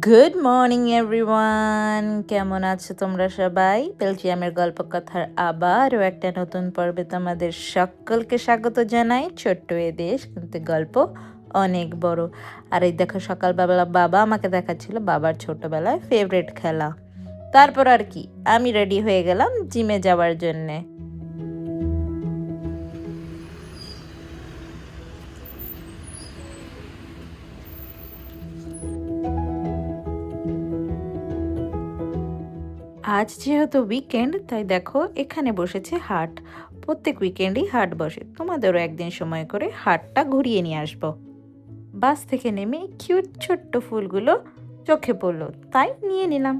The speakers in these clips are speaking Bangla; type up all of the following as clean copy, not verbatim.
গুড মর্নিং এভরিওয়ান, কেমন আছো তোমরা সবাই? বেলজিয়ামের গল্প কথার আবারও একটা নতুন পর্বে তোমাদের সকলকে স্বাগত জানাই। ছোট্ট এ দেশ কিন্তু গল্প অনেক বড়। আর এই দেখো, সকালবেলা বাবা আমাকে দেখাচ্ছিল বাবার ছোটবেলায় ফেভারিট খেলা। তারপর আর কি, আমি রেডি হয়ে গেলাম জিমে যাওয়ার জন্যে। আজ যেহেতু উইকেন্ড, তাই দেখো এখানে বসেছে হাট। প্রত্যেক উইকেন্ডই হাট বসে, তোমাদেরও একদিন সময় করে হাটটা ঘুরিয়ে নিয়ে আসবো। বাস থেকে নেমে কিউট ছোট্ট ফুলগুলো চোখে পড়লো, তাই নিয়ে নিলাম।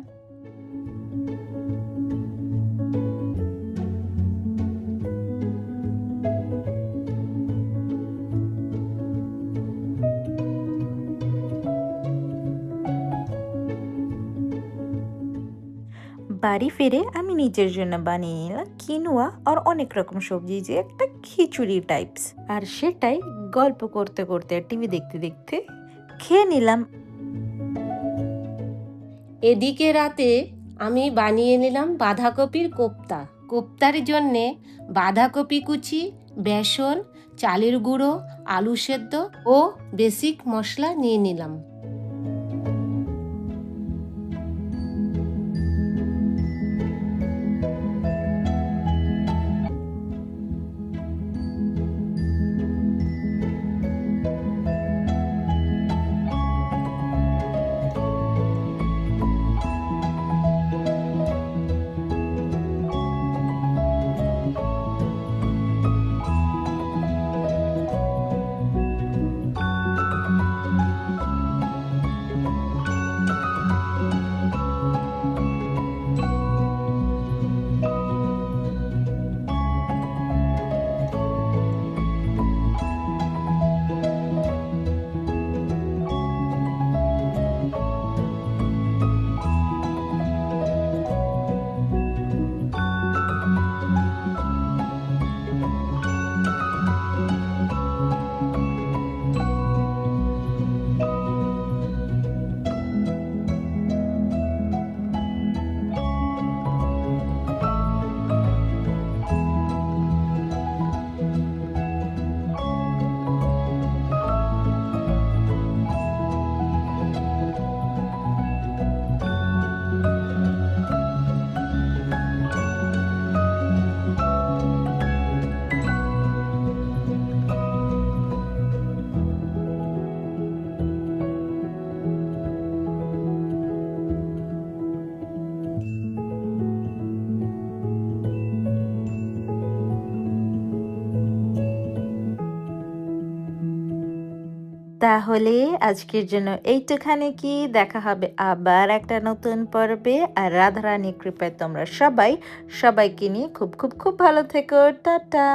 বাড়ি ফিরে আমি নিজের জন্য বানিয়ে নিলাম কিনোয়া আর অনেক রকম সবজি, যে একটা খিচুড়ি টাইপস। আর সেটাই গল্প করতে করতে টিভি দেখতে দেখতে খেয়ে নিলাম। এদিকে রাতে আমি বানিয়ে নিলাম বাঁধাকপির কোপ্তা। কোপ্তার জন্যে বাঁধাকপি কুচি, বেসন, চালের গুঁড়ো, আলু সেদ্ধ ও বেসিক মশলা নিয়ে নিলাম। তাহলে আজকের জন্য এইটুখানি, কি দেখা হবে আবার একটা নতুন পর্বে। আর রাধারানী কৃপায় তোমরা সবাইকে নিয়ে খুব খুব খুব ভালো থেকো। টাটা।